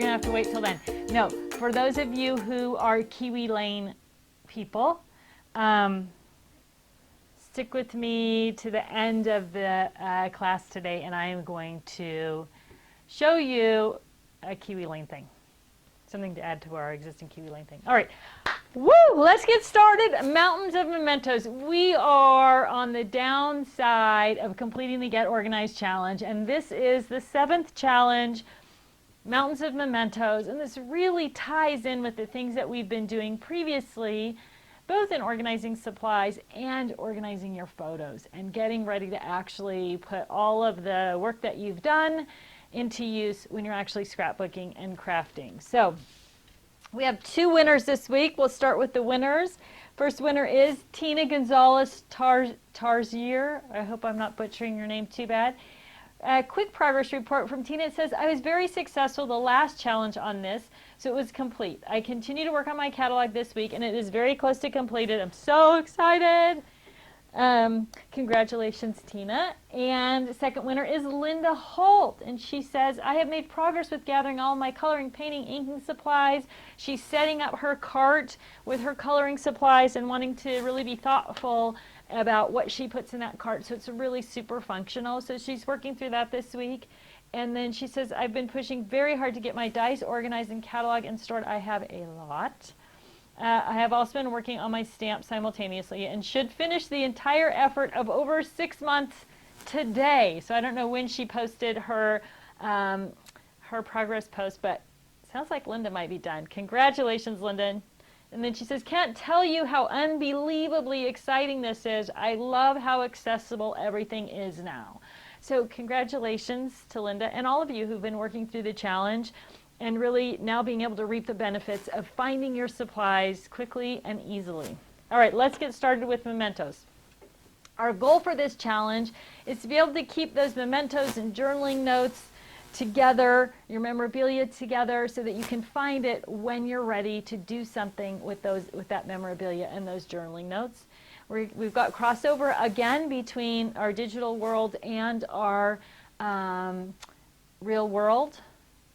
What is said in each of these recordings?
to have to wait till then. No, for those of you who are Kiwi Lane people, stick with me to the end of the class today, and I am going to show you a Kiwi Lane thing. Something to add to our existing Kiwi Lane thing. All right. Woo! Let's get started. Mountains of mementos. We are on the downside of completing the Get Organized challenge, and this is the 7th challenge, Mountains of Mementos, and this really ties in with the things that we've been doing previously, both in organizing supplies and organizing your photos and getting ready to actually put all of the work that you've done into use when you're actually scrapbooking and crafting. So we have 2 winners this week. We'll start with the winners. First winner is Tina Gonzalez Tarzier. I hope I'm not butchering your name too bad. A quick progress report from Tina. It says, I was very successful the last challenge on this, so it was complete. I continue to work on my catalog this week, and it is very close to completed. I'm so excited. Congratulations, Tina. And the second winner is Linda Holt, and she says, I have made progress with gathering all my coloring, painting, inking supplies. She's setting up her cart with her coloring supplies and wanting to really be thoughtful about what she puts in that cart, so it's really super functional. So she's working through that this week. And then she says, I've been pushing very hard to get my dice organized and catalog and stored. I have a lot. I have also been working on my stamp simultaneously and should finish the entire effort of over 6 months today. So I don't know when she posted her her progress post, but it sounds like Linda might be done. Congratulations, Linda. And then she says, can't tell you how unbelievably exciting this is. I love how accessible everything is now. So congratulations to Linda and all of you who've been working through the challenge and really now being able to reap the benefits of finding your supplies quickly and easily. All right, let's get started with mementos. Our goal for this challenge is to be able to keep those mementos and journaling notes together, your memorabilia together, so that you can find it when you're ready to do something with that memorabilia and those journaling notes. We've got crossover again between our digital world and our real world,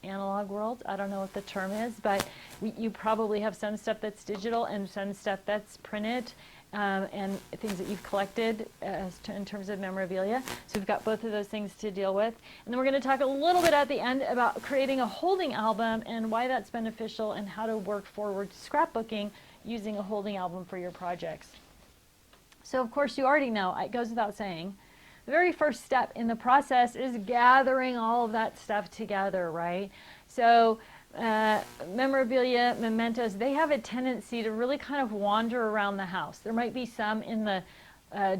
analog world. I don't know what the term is, but you probably have some stuff that's digital and some stuff that's printed. And things that you've collected in terms of memorabilia. So we've got both of those things to deal with. And then we're going to talk a little bit at the end about creating a holding album and why that's beneficial and how to work forward scrapbooking using a holding album for your projects. So of course you already know, it goes without saying, the very first step in the process is gathering all of that stuff together, right? So memorabilia, mementos, they have a tendency to really kind of wander around the house. There might be some in the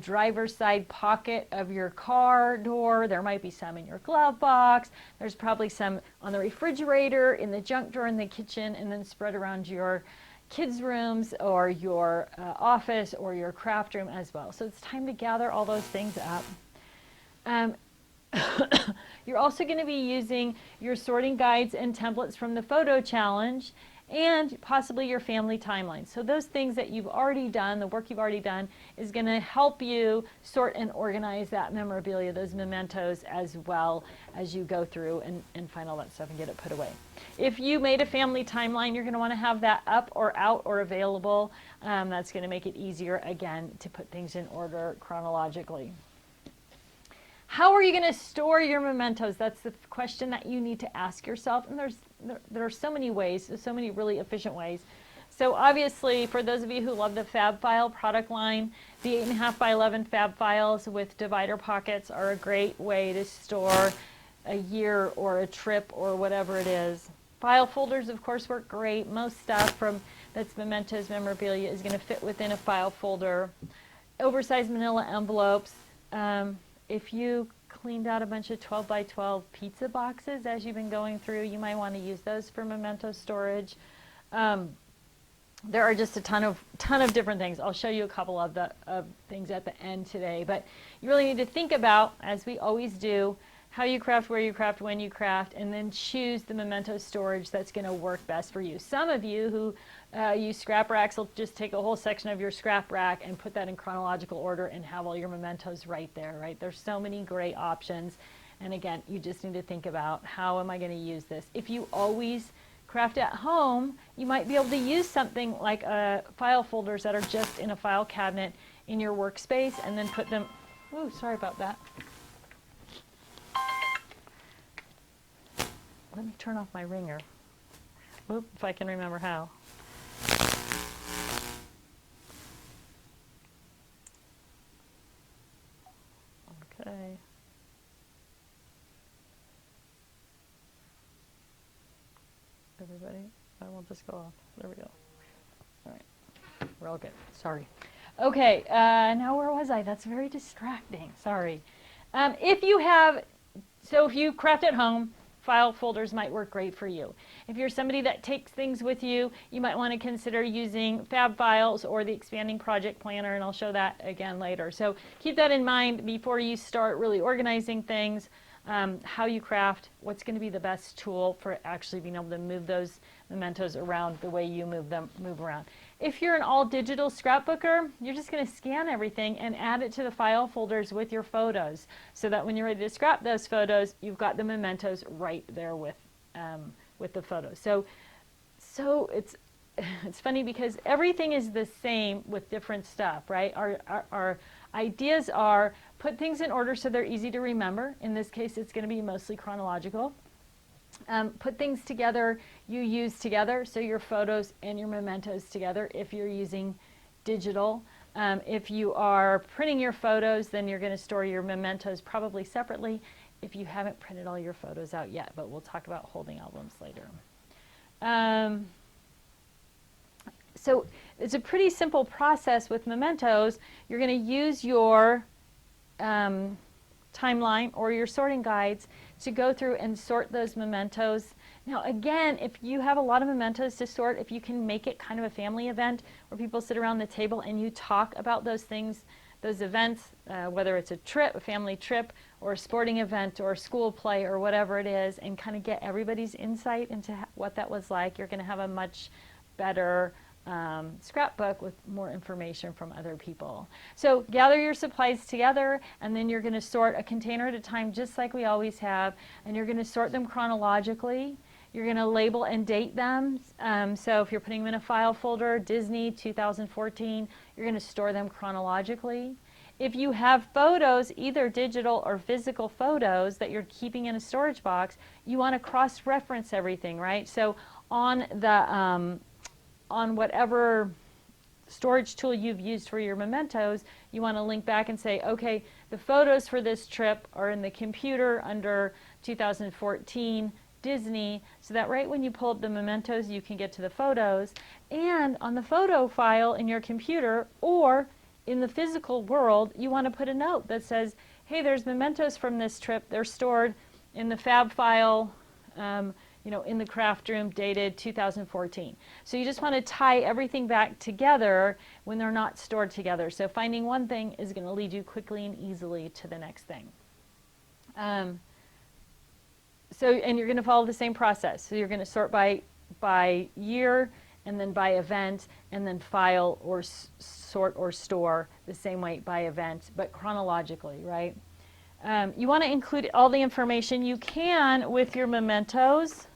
driver's side pocket of your car door. There might be some in your glove box. There's probably some on the refrigerator, in the junk drawer in the kitchen, and then spread around your kids' rooms or your office or your craft room as well. So it's time to gather all those things up. You're also going to be using your sorting guides and templates from the photo challenge and possibly your family timeline. So those things that you've already done, the work you've already done, is going to help you sort and organize that memorabilia, those mementos, as well as you go through and find all that stuff and get it put away. If you made a family timeline, you're going to want to have that up or out or available. That's going to make it easier, again, to put things in order chronologically. How are you going to store your mementos? That's the question that you need to ask yourself. And there are so many ways, so many really efficient ways. So obviously, for those of you who love the Fab File product line, the 8.5 by 11 Fab Files with divider pockets are a great way to store a year or a trip or whatever it is. File folders, of course, work great. Most stuff that's mementos, memorabilia is going to fit within a file folder. Oversized manila envelopes. If you cleaned out a bunch of 12 by 12 pizza boxes as you've been going through, you might want to use those for memento storage. There are just a ton of different things. I'll show you a couple of things at the end today, but you really need to think about, as we always do, how you craft, where you craft, when you craft, and then choose the memento storage that's going to work best for you. Some of you who use scrap racks will just take a whole section of your scrap rack and put that in chronological order and have all your mementos right there, right? There's so many great options, And again, you just need to think about, how am I going to use this? If you always craft at home, you might be able to use something like file folders that are just in a file cabinet in your workspace, and then put them, ooh, sorry about that. Let me turn off my ringer. Oop, if I can remember how. Okay. Everybody, I won't just go off. There we go. All right, we're all good. Sorry. Okay, now where was I? That's very distracting. Sorry. If you craft at home, file folders might work great for you. If you're somebody that takes things with you, you might want to consider using Fab Files or the Expanding Project Planner, and I'll show that again later. So keep that in mind before you start really organizing things. How you craft, what's going to be the best tool for actually being able to move those mementos around the way you move around. If you're an all digital scrapbooker, you're just going to scan everything and add it to the file folders with your photos, so that when you're ready to scrap those photos, you've got the mementos right there with the photos. So it's funny because everything is the same with different stuff, right? Our ideas are put things in order so they're easy to remember. In this case, it's going to be mostly chronological. Put things together you use together, so your photos and your mementos together if you're using digital. If you are printing your photos, then you're going to store your mementos probably separately if you haven't printed all your photos out yet, but we'll talk about holding albums later. So it's a pretty simple process with mementos. You're going to use your timeline or your sorting guides to go through and sort those mementos. Now again, if you have a lot of mementos to sort, if you can make it kind of a family event where people sit around the table and you talk about those things, those events, whether it's a trip, a family trip, or a sporting event, or a school play, or whatever it is, and kind of get everybody's insight into what that was like, you're going to have a much better scrapbook with more information from other people. So gather your supplies together, and then you're going to sort a container at a time, just like we always have, and you're going to sort them chronologically. You're going to label and date them. So if you're putting them in a file folder, Disney 2014, you're going to store them chronologically. If you have photos, either digital or physical photos that you're keeping in a storage box, you want to cross-reference everything, right? So on the on whatever storage tool you've used for your mementos, you want to link back and say, okay, the photos for this trip are in the computer under 2014 Disney, so that right when you pull up the mementos, you can get to the photos. And on the photo file in your computer or in the physical world, you want to put a note that says, hey, there's mementos from this trip. They're stored in the Fab file, in the craft room, dated 2014. So you just want to tie everything back together when they're not stored together. So finding one thing is going to lead you quickly and easily to the next thing. And you're going to follow the same process. So you're going to sort by year, and then by event, and then file or sort or store the same way by event, but chronologically, right? You want to include all the information you can with your mementos.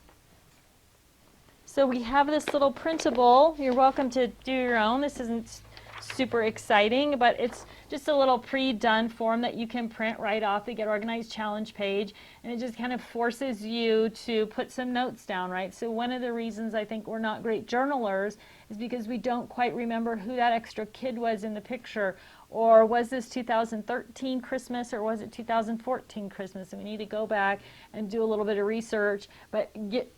So we have this little printable. You're welcome to do your own. This isn't super exciting, but it's just a little pre-done form that you can print right off the Get Organized Challenge page, and it just kind of forces you to put some notes down, right? So one of the reasons I think we're not great journalers is because we don't quite remember who that extra kid was in the picture, or was this 2013 Christmas, or was it 2014 Christmas? And we need to go back and do a little bit of research, but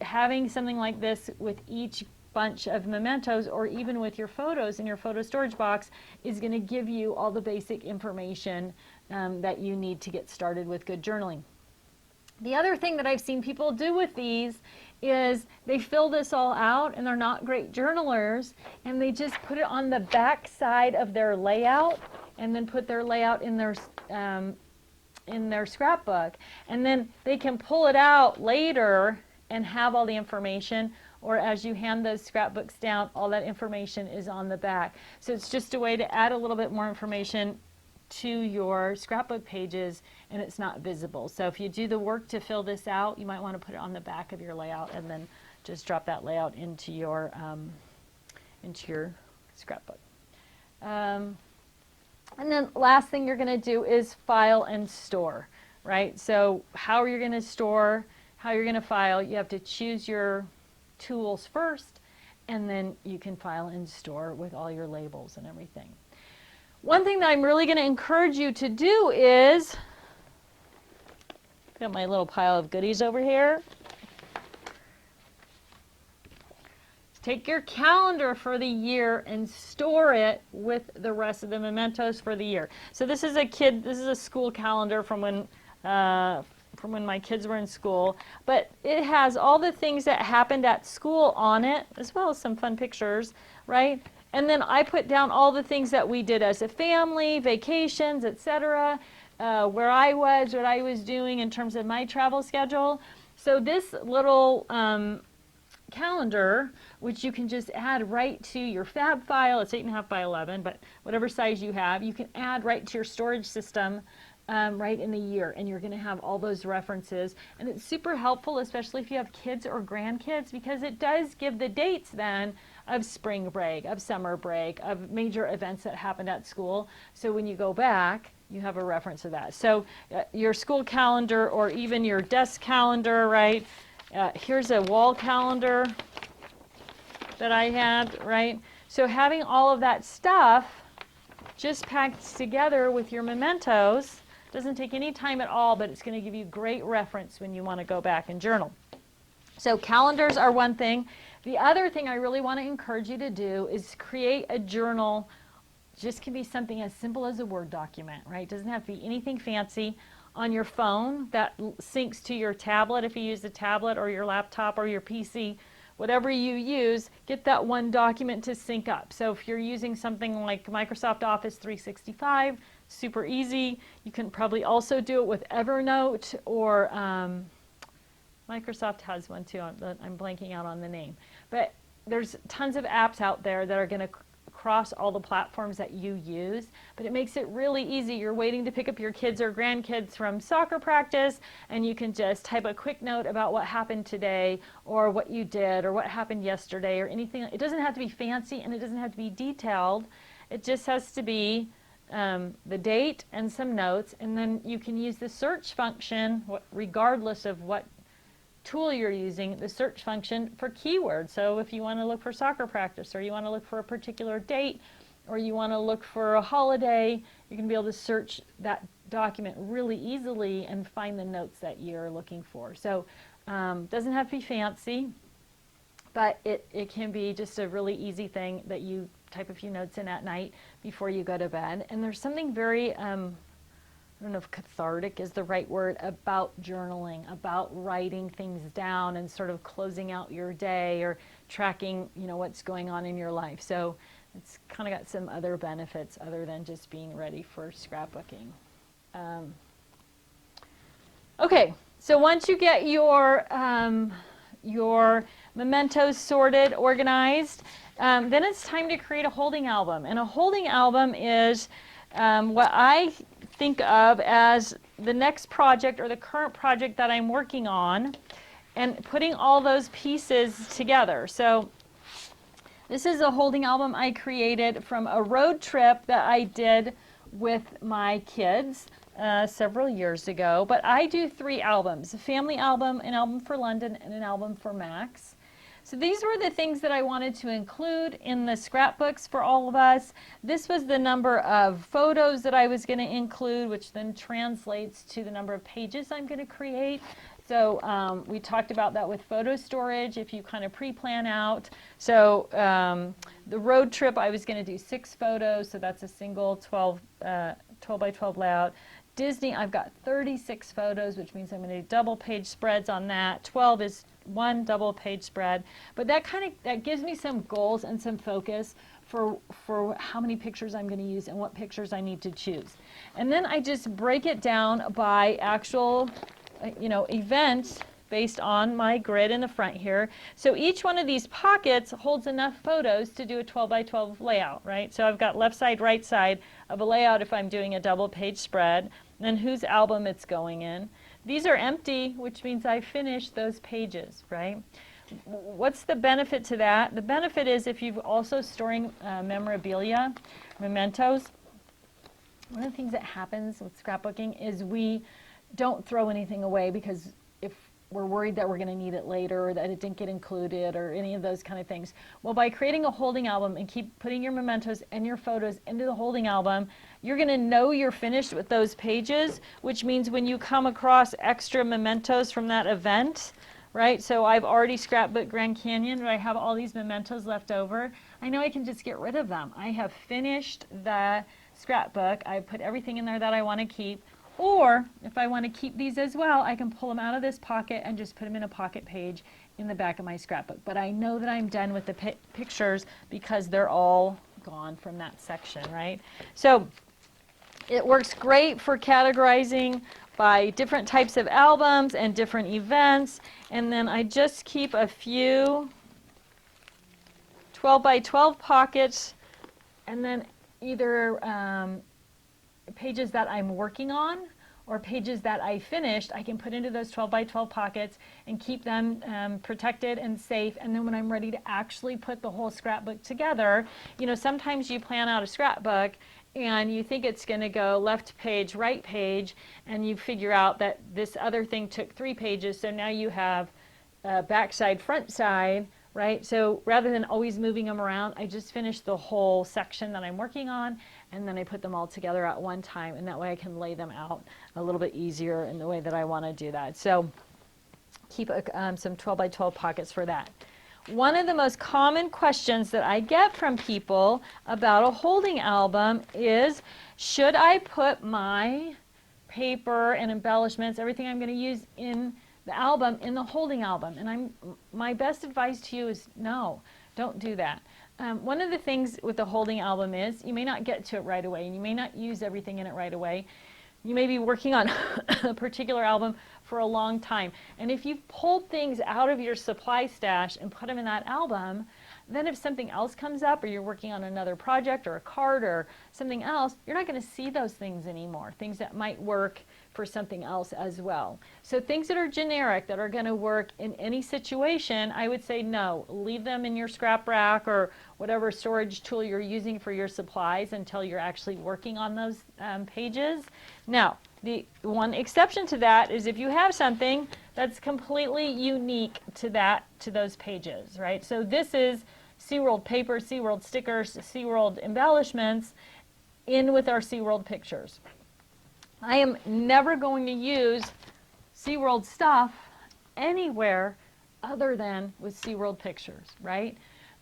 having something like this with each bunch of mementos, or even with your photos in your photo storage box, is going to give you all the basic information that you need to get started with good journaling. The other thing that I've seen people do with these is they fill this all out, and they're not great journalers, and they just put it on the back side of their layout, and then put their layout in their scrapbook, and then they can pull it out later and have all the information, or as you hand those scrapbooks down, all that information is on the back. So it's just a way to add a little bit more information to your scrapbook pages and it's not visible. So if you do the work to fill this out, you might want to put it on the back of your layout and then just drop that layout into your scrapbook. And then last thing you're going to do is file and store, right? So how you're going to store, how you're going to file, you have to choose your tools first, and then you can file and store with all your labels and everything. One thing that I'm really going to encourage you to do is, got my little pile of goodies over here. Take your calendar for the year and store it with the rest of the mementos for the year. So this is a school calendar from when my kids were in school, but it has all the things that happened at school on it, as well as some fun pictures, right? And then I put down all the things that we did as a family, vacations, etc., where I was, what I was doing in terms of my travel schedule. So this little calendar, which you can just add right to your fab file, it's 8.5 by 11, but whatever size you have, you can add right to your storage system right in the year, and you're going to have all those references. And it's super helpful, especially if you have kids or grandkids, because it does give the dates then of spring break, of summer break, of major events that happened at school. So when you go back, you have a reference to that. So your school calendar or even your desk calendar, right? Here's a wall calendar that I had, right? So having all of that stuff just packed together with your mementos doesn't take any time at all, but it's going to give you great reference when you want to go back and journal. So calendars are one thing. The other thing I really want to encourage you to do is create a journal. Just can be something as simple as a Word document, right? It doesn't have to be anything fancy. On your phone that syncs to your tablet, if you use the tablet or your laptop or your PC, whatever you use, get that one document to sync up. So if you're using something like Microsoft Office 365, super easy. You can probably also do it with Evernote, or Microsoft has one too. I'm blanking out on the name. But there's tons of apps out there that are going to cross all the platforms that you use, but it makes it really easy. You're waiting to pick up your kids or grandkids from soccer practice, and you can just type a quick note about what happened today, or what you did, or what happened yesterday, or anything. It doesn't have to be fancy, and it doesn't have to be detailed. It just has to be the date and some notes, and then you can use the search function, regardless of what tool you're using, the search function for keywords. So if you want to look for soccer practice, or you want to look for a particular date, or you want to look for a holiday, you can be able to search that document really easily and find the notes that you're looking for. So doesn't have to be fancy, but it can be just a really easy thing that you type a few notes in at night before you go to bed. And there's something very I don't know if cathartic is the right word, about journaling, about writing things down and sort of closing out your day, or tracking, what's going on in your life. So it's kind of got some other benefits other than just being ready for scrapbooking. Okay, so once you get your mementos sorted, organized, then it's time to create a holding album. And a holding album is what I think of as the next project or the current project that I'm working on, and putting all those pieces together. So this is a holding album I created from a road trip that I did with my kids several years ago. But I do 3 albums: a family album, an album for London, and an album for Max. So these were the things that I wanted to include in the scrapbooks for all of us. This was the number of photos that I was going to include, which then translates to the number of pages I'm going to create. So we talked about that with photo storage, if you kind of pre-plan out. So the road trip, I was going to do 6 photos, so that's a single 12 by 12 layout. Disney, I've got 36 photos, which means I'm going to do double page spreads on that. 12 is 1 double page spread. But that gives me some goals and some focus for how many pictures I'm going to use and what pictures I need to choose. And then I just break it down by actual event based on my grid in the front here. So each one of these pockets holds enough photos to do a 12 by 12 layout, right? So I've got left side, right side of a layout if I'm doing a double page spread, and then whose album it's going in. These are empty, which means I finished those pages, right? What's the benefit to that? The benefit is if you're also storing memorabilia, mementos, one of the things that happens with scrapbooking is we don't throw anything away because if we're worried that we're going to need it later or that it didn't get included or any of those kind of things. Well, by creating a holding album and keep putting your mementos and your photos into the holding album, you're going to know you're finished with those pages, which means when you come across extra mementos from that event, right? So I've already scrapbooked Grand Canyon, but I have all these mementos left over. I know I can just get rid of them. I have finished the scrapbook. I put everything in there that I want to keep. Or if I want to keep these as well, I can pull them out of this pocket and just put them in a pocket page in the back of my scrapbook. But I know that I'm done with the pictures because they're all gone from that section, right? So it works great for categorizing by different types of albums and different events. And then I just keep a few 12 by 12 pockets, and then either pages that I'm working on or pages that I finished, I can put into those 12 by 12 pockets and keep them protected and safe. And then when I'm ready to actually put the whole scrapbook together, you know, sometimes you plan out a scrapbook and you think it's going to go left page, right page, and you figure out that this other thing took 3 pages, so now you have back side, front side, right? So rather than always moving them around, I just finish the whole section that I'm working on, and then I put them all together at one time, and that way I can lay them out a little bit easier in the way that I want to do that. So keep some 12 by 12 pockets for that. One of the most common questions that I get from people about a holding album is, should I put my paper and embellishments, everything I'm going to use in the album, in the holding album? And my best advice to you is no, don't do that. One of the things with the holding album is you may not get to it right away, and you may not use everything in it right away. You may be working on a particular album for a long time. And if you've pulled things out of your supply stash and put them in that album, then if something else comes up or you're working on another project or a card or something else, you're not going to see those things anymore, things that might work for something else as well. So things that are generic, that are going to work in any situation, I would say no. Leave them in your scrap rack or whatever storage tool you're using for your supplies until you're actually working on those pages. Now, the one exception to that is if you have something that's completely unique to those pages, right? So this is SeaWorld paper, SeaWorld stickers, SeaWorld embellishments in with our SeaWorld pictures. I am never going to use SeaWorld stuff anywhere other than with SeaWorld pictures, right?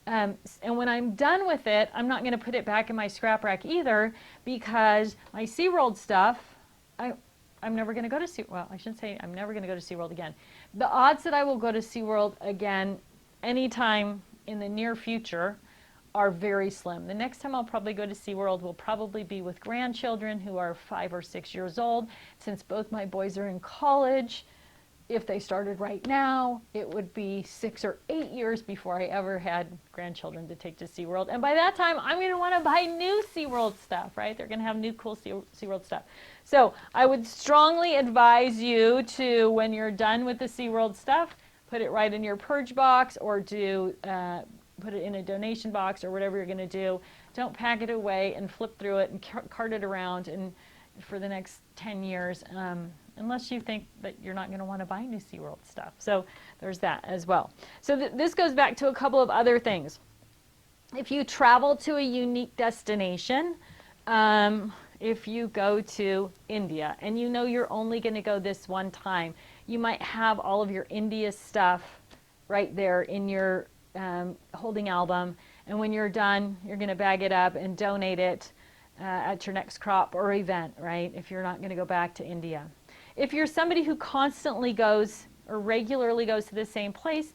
And when I'm done with it, I'm not going to put it back in my scrap rack either, because my SeaWorld stuff, I'm never going to go to SeaWorld. Well, I shouldn't say I'm never going to go to SeaWorld again. The odds that I will go to SeaWorld again anytime in the near future are very slim. The next time I'll probably go to SeaWorld will probably be with grandchildren who are 5 or 6 years old. Since both my boys are in college, if they started right now, it would be 6 or 8 years before I ever had grandchildren to take to SeaWorld. And by that time, I'm going to want to buy new SeaWorld stuff, right? They're going to have new cool SeaWorld stuff. So I would strongly advise you to, when you're done with the SeaWorld stuff, put it right in your purge box, or put it in a donation box, or whatever you're going to do. Don't pack it away and flip through it and cart it around for the next 10 years, unless you think that you're not going to want to buy new SeaWorld stuff. So there's that as well. So this goes back to a couple of other things. If you travel to a unique destination, if you go to India and you know you're only going to go this one time, you might have all of your India stuff right there in your holding album, and when you're done, you're going to bag it up and donate it at your next crop or event, right? If you're not going to go back to India. If you're somebody who constantly goes or regularly goes to the same place,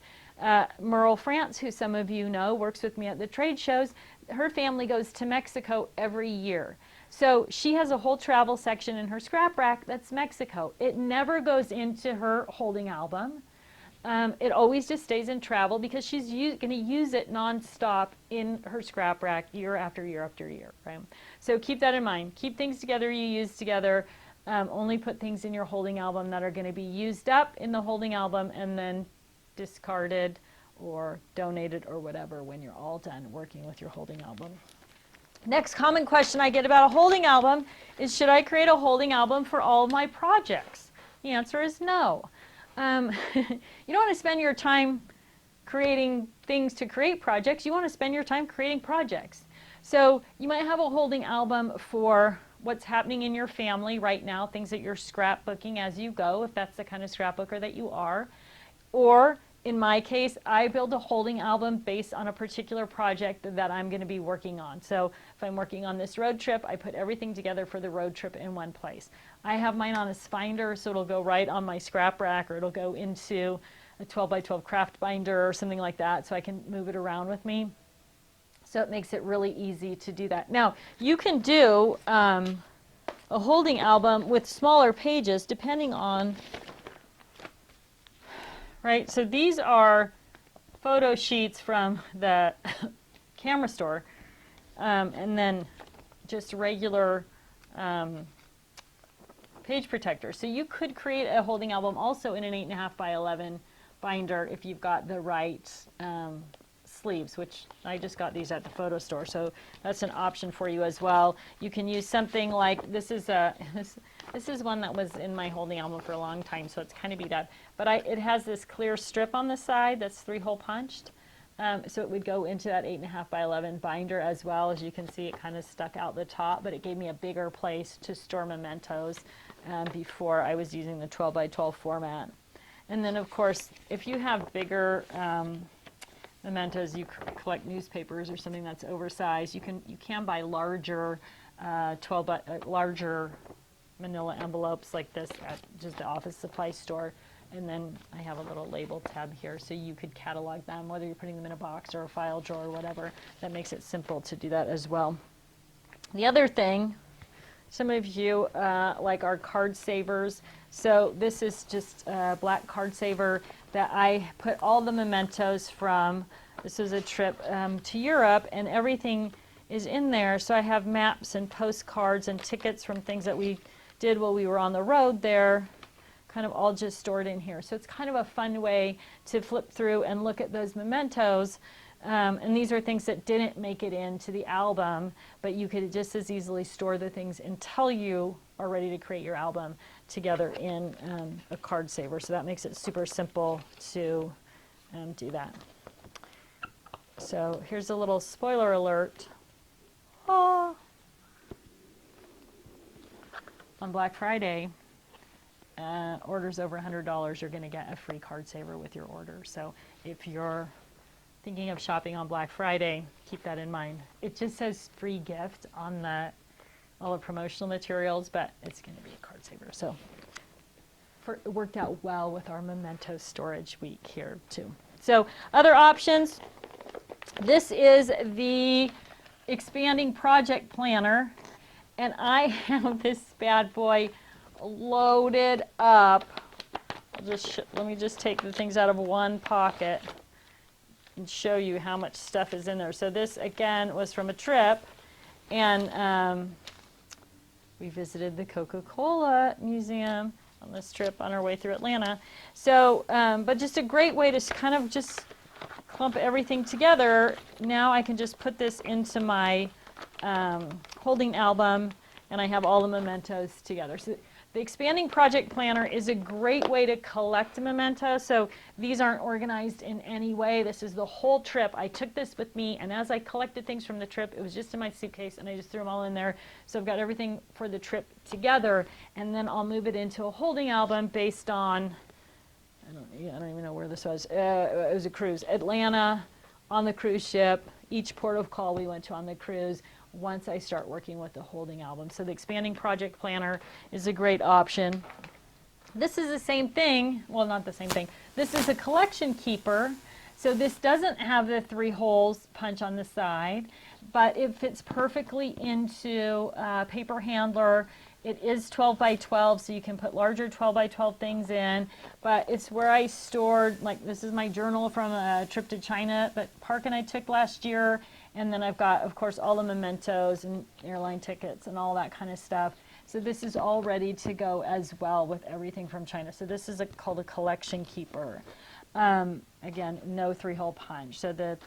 Merle France, who some of you know, works with me at the trade shows, her family goes to Mexico every year. So she has a whole travel section in her scrap rack that's Mexico. It never goes into her holding album, It always just stays in travel because she's going to use it nonstop in her scrap rack year after year after year, right? So keep that in mind. Keep things together you use together. Only put things in your holding album that are going to be used up in the holding album and then discarded or donated or whatever when you're all done working with your holding album. Next common question I get about a holding album is, should I create a holding album for all of my projects? The answer is no. You don't want to spend your time creating things to create projects. You want to spend your time creating projects. So you might have a holding album for what's happening in your family right now, things that you're scrapbooking as you go, if that's the kind of scrapbooker that you are. Or in my case, I build a holding album based on a particular project that I'm going to be working on. So if I'm working on this road trip, I put everything together for the road trip in one place. I have mine on a spinder, so it'll go right on my scrap rack, or it'll go into a 12 by 12 craft binder or something like that, so I can move it around with me. So it makes it really easy to do that. Now, you can do a holding album with smaller pages depending on, right? So these are photo sheets from the camera store, and then just regular page protector. So you could create a holding album also in an 8.5 by 11 binder if you've got the right sleeves, which I just got these at the photo store, so that's an option for you as well. You can use something like this is one that was in my holding album for a long time, so it's kind of beat up, but it has this clear strip on the side that's 3-hole punched, so it would go into that 8.5 by 11 binder as well. As you can see, it kind of stuck out the top, but it gave me a bigger place to store mementos before I was using the 12 by 12 format. And then of course, if you have bigger mementos, you collect newspapers or something that's oversized, you can buy larger larger manila envelopes like this at just the office supply store. And then I have a little label tab here, so you could catalog them, whether you're putting them in a box or a file drawer or whatever. That makes it simple to do that as well. The other thing, some of you like our card savers. So this is just a black card saver that I put all the mementos from. This was a trip to Europe, and everything is in there. So I have maps and postcards and tickets from things that we did while we were on the road there, kind of all just stored in here. So it's kind of a fun way to flip through and look at those mementos. And these are things that didn't make it into the album, but you could just as easily store the things until you are ready to create your album together in a card saver. So that makes it super simple to do that. So here's a little spoiler alert. Oh. On Black Friday, orders over $100, you're going to get a free card saver with your order. So if you're thinking of shopping on Black Friday, keep that in mind. It just says free gift on all the promotional materials, but it's going to be a card saver. So it worked out well with our memento storage week here too. So other options. This is the expanding project planner, and I have this bad boy loaded up. Let me just take the things out of one pocket and show you how much stuff is in there. So this again was from a trip, and we visited the Coca-Cola Museum on this trip on our way through Atlanta. So, but just a great way to kind of just clump everything together. Now I can just put this into my holding album, and I have all the mementos together. So the expanding project planner is a great way to collect mementos. So these aren't organized in any way. This is the whole trip. I took this with me, and as I collected things from the trip, it was just in my suitcase, and I just threw them all in there. So I've got everything for the trip together, and then I'll move it into a holding album based on, I don't even know where this was. It was a cruise. Atlanta, on the cruise ship, each port of call we went to on the cruise, once I start working with the holding album. So the expanding project planner is a great option. This is the same thing. Well, not the same thing. This is a collection keeper. So this doesn't have the 3 holes punch on the side, but it fits perfectly into a paper handler It is 12 by 12, so you can put larger 12 by 12 things in, but it's where I stored, like this is my journal from a trip to China that Park and I took last year, and then I've got, of course, all the mementos and airline tickets and all that kind of stuff. So this is all ready to go as well with everything from China. So this is called a collection keeper. Again, no 3-hole punch. So the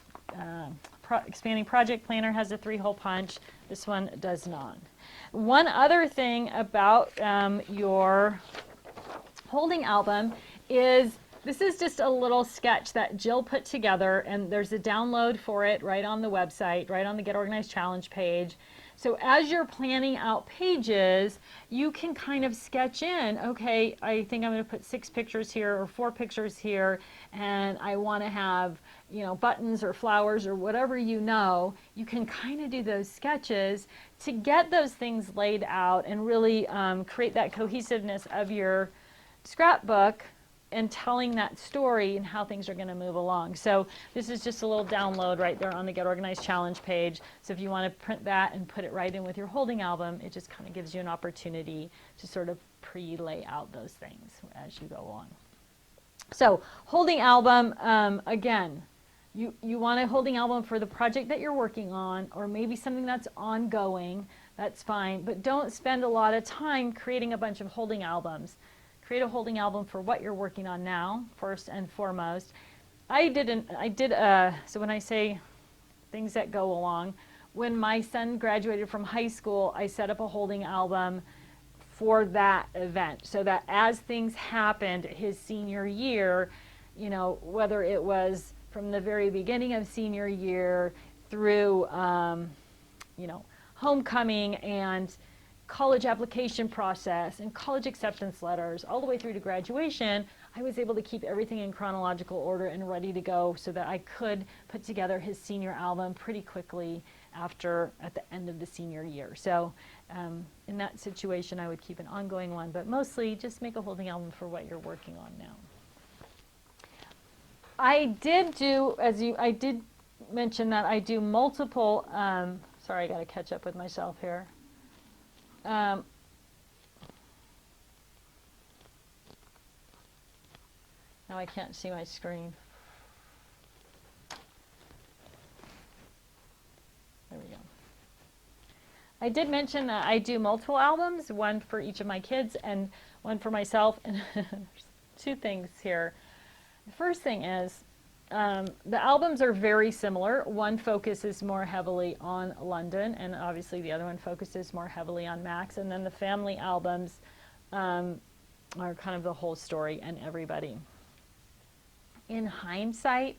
expanding project planner has a 3-hole punch. This one does not. One other thing about your holding album is this is just a little sketch that Jill put together, and there's a download for it right on the website, right on the Get Organized Challenge page. So as you're planning out pages, you can kind of sketch in, okay, I think I'm going to put 6 pictures here or 4 pictures here, and I want to have, you know, buttons or flowers or whatever you know. You can kind of do those sketches to get those things laid out and really create that cohesiveness of your scrapbook and telling that story and how things are going to move along. So this is just a little download right there on the Get Organized Challenge page. So if you want to print that and put it right in with your holding album, it just kind of gives you an opportunity to sort of pre-lay out those things as you go along. So holding album, again, you want a holding album for the project that you're working on, or maybe something that's ongoing, that's fine, but don't spend a lot of time creating a bunch of holding albums. Create a holding album for what you're working on now, first and foremost. So when I say things that go along, when my son graduated from high school, I set up a holding album for that event, so that as things happened his senior year, you know, whether it was from the very beginning of senior year through, you know, homecoming and college application process and college acceptance letters, all the way through to graduation, I was able to keep everything in chronological order and ready to go so that I could put together his senior album pretty quickly at the end of the senior year. So in that situation, I would keep an ongoing one, but mostly just make a holding album for what you're working on now. I did mention that I do multiple, sorry, I got to catch up with myself here. Now I can't see my screen. There we go. I did mention that I do multiple albums, one for each of my kids and one for myself. And there's 2 things here. The first thing is the albums are very similar. One focuses more heavily on London, and obviously the other one focuses more heavily on Max. And then the family albums are kind of the whole story and everybody. In hindsight,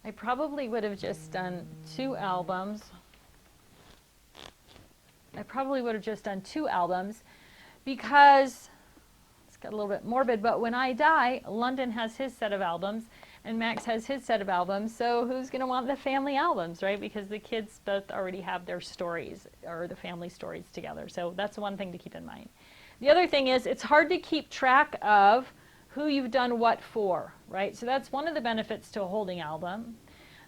I probably would have just done 2 albums. Because it's got a little bit morbid, but when I die, London has his set of albums and Max has his set of albums, so who's going to want the family albums, right? Because the kids both already have their stories, or the family stories together. So that's one thing to keep in mind. The other thing is it's hard to keep track of who you've done what for, right? So that's one of the benefits to a holding album.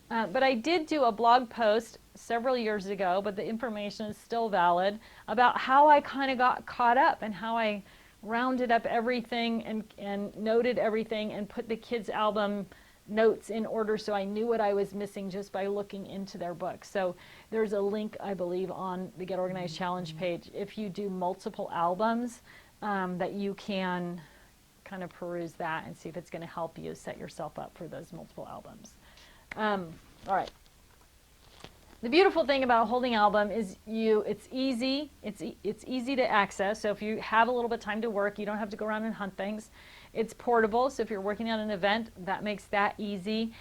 But I did do a blog post several years ago, but the information is still valid, about how I kind of got caught up and how I rounded up everything and noted everything and put the kids' album notes in order so I knew what I was missing just by looking into their books. So there's a link, I believe, on the Get Organized Challenge page if you do multiple albums that you can kind of peruse that and see if it's going to help you set yourself up for those multiple albums. All right. The beautiful thing about a holding album is it's easy to access. So if you have a little bit of time to work, you don't have to go around and hunt things. It's portable, so if you're working on an event, that makes that easy.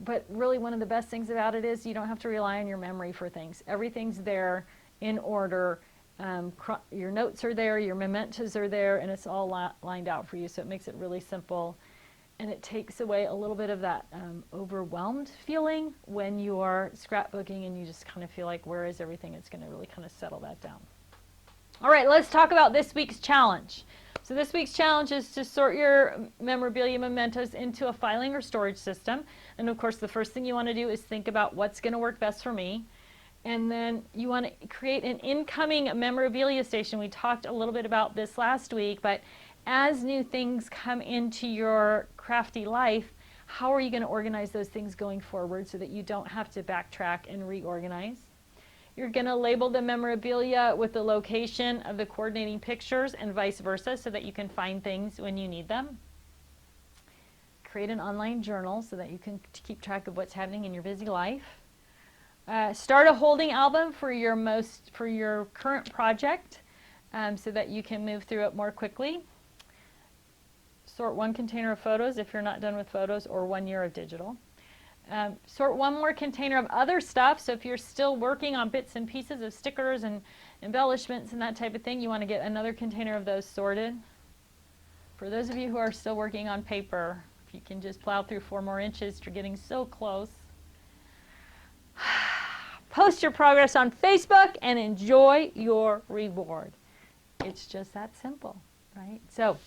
But really one of the best things about it is you don't have to rely on your memory for things. Everything's there in order. Your notes are there, your mementos are there, and it's all lined out for you, so it makes it really simple. And it takes away a little bit of that overwhelmed feeling when you are scrapbooking and you just kind of feel like, where is everything? It's going to really kind of settle that down. All right, let's talk about this week's challenge. So this week's challenge is to sort your memorabilia mementos into a filing or storage system. And of course, the first thing you want to do is think about what's going to work best for me. And then you want to create an incoming memorabilia station. We talked a little bit about this last week, but as new things come into your crafty life, how are you going to organize those things going forward so that you don't have to backtrack and reorganize? You're going to label the memorabilia with the location of the coordinating pictures and vice versa so that you can find things when you need them. Create an online journal so that you can keep track of what's happening in your busy life. Start a holding album for your current project so that you can move through it more quickly. Sort one container of photos if you're not done with photos, or 1 year of digital. Sort one more container of other stuff. So if you're still working on bits and pieces of stickers and embellishments and that type of thing, you want to get another container of those sorted. For those of you who are still working on paper, if you can just plow through 4 more inches, you're getting so close. Post your progress on Facebook and enjoy your reward. It's just that simple, right? So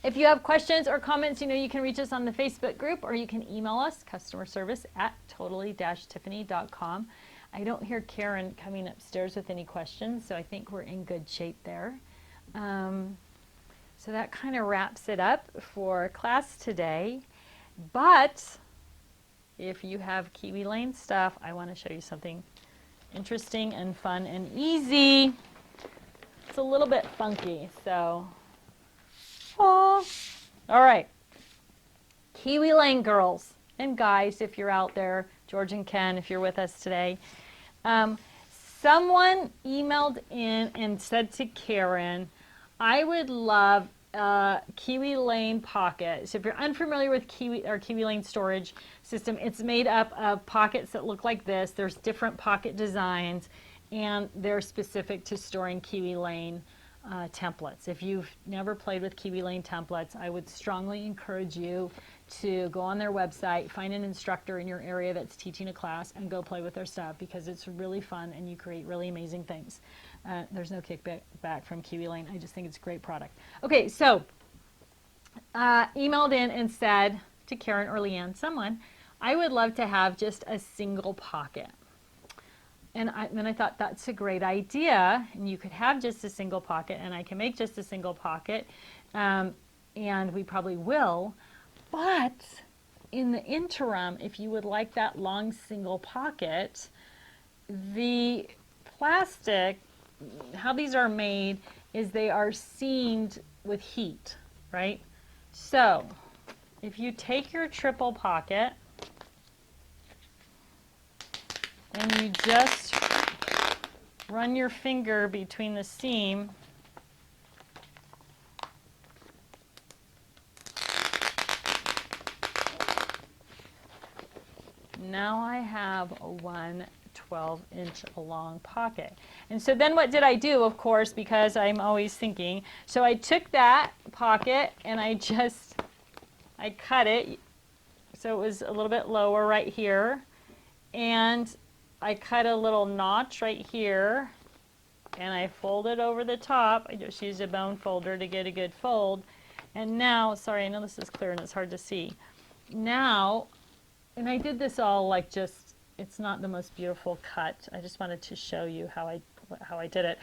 if you have questions or comments, you can reach us on the Facebook group, or you can email us, customerservice@totally-tiffany.com. I don't hear Karen coming upstairs with any questions, so I think we're in good shape there. So that kind of wraps it up for class today. But if you have Kiwi Lane stuff, I want to show you something interesting and fun and easy. It's a little bit funky, so. Oh. All right. Kiwi Lane girls and guys, if you're out there, George and Ken, if you're with us today. Someone emailed in and said to Karen, I would love Kiwi Lane pocket. So if you're unfamiliar with Kiwi Lane storage system, it's made up of pockets that look like this. There's different pocket designs, and they're specific to storing Kiwi Lane templates. If you've never played with Kiwi Lane templates, I would strongly encourage you to go on their website, find an instructor in your area that's teaching a class, and go play with their stuff, because it's really fun and you create really amazing things. There's no kickback from Kiwi Lane. I just think it's a great product. Okay, so emailed in and said to Karen or Leanne, someone, I would love to have just a single pocket. And then I thought, that's a great idea, and you could have just a single pocket, and I can make just a single pocket, and we probably will. But in the interim, if you would like that long single pocket, the plastic, how these are made is they are seamed with heat, right? So if you take your triple pocket and you just run your finger between the seam, now I have a 12-inch long pocket. And so then what did I do, of course, because I'm always thinking, so I took that pocket and I cut it so it was a little bit lower right here, and I cut a little notch right here, and I folded over the top. I just used a bone folder to get a good fold. And now, sorry, I know this is clear and it's hard to see. Now, and I did this all like just, it's not the most beautiful cut. I just wanted to show you how I did it.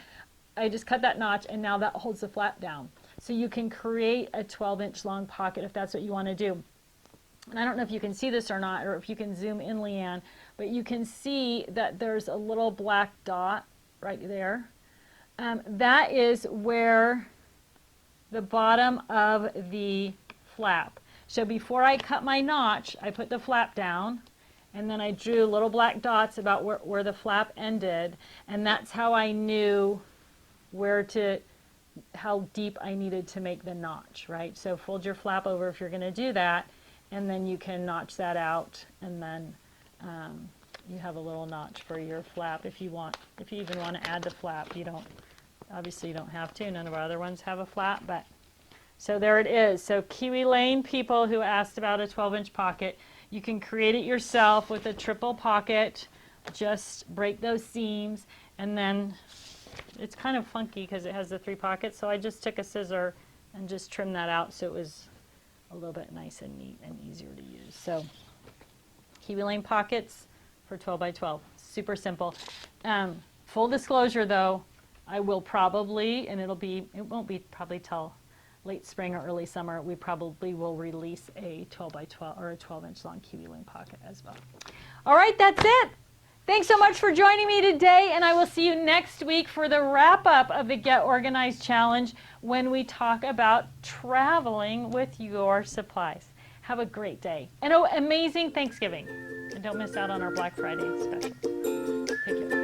I just cut that notch, and now that holds the flap down. So you can create a 12-inch long pocket if that's what you want to do. And I don't know if you can see this or not, or if you can zoom in, Leanne, but you can see that there's a little black dot right there. That is where the bottom of the flap. So before I cut my notch, I put the flap down, and then I drew little black dots about where the flap ended, and that's how I knew how deep I needed to make the notch, right? So fold your flap over if you're going to do that, and then you can notch that out, and then you have a little notch for your flap if you even want to add the flap. Obviously you don't have to. None of our other ones have a flap, but so there it is. So Kiwi Lane people who asked about a 12-inch pocket, you can create it yourself with a triple pocket. Just break those seams, and then it's kind of funky because it has the 3 pockets, so I just took a scissor and just trimmed that out so it was a little bit nice and neat and easier to use. So Kiwi Lane pockets for 12 by 12. Super simple. Full disclosure though, I will probably, and it won't be probably till late spring or early summer, we probably will release a 12 by 12 or a 12-inch long Kiwi Lane pocket as well. All right, that's it. Thanks so much for joining me today, and I will see you next week for the wrap-up of the Get Organized Challenge when we talk about traveling with your supplies. Have a great day. And amazing Thanksgiving. And don't miss out on our Black Friday special. Take care.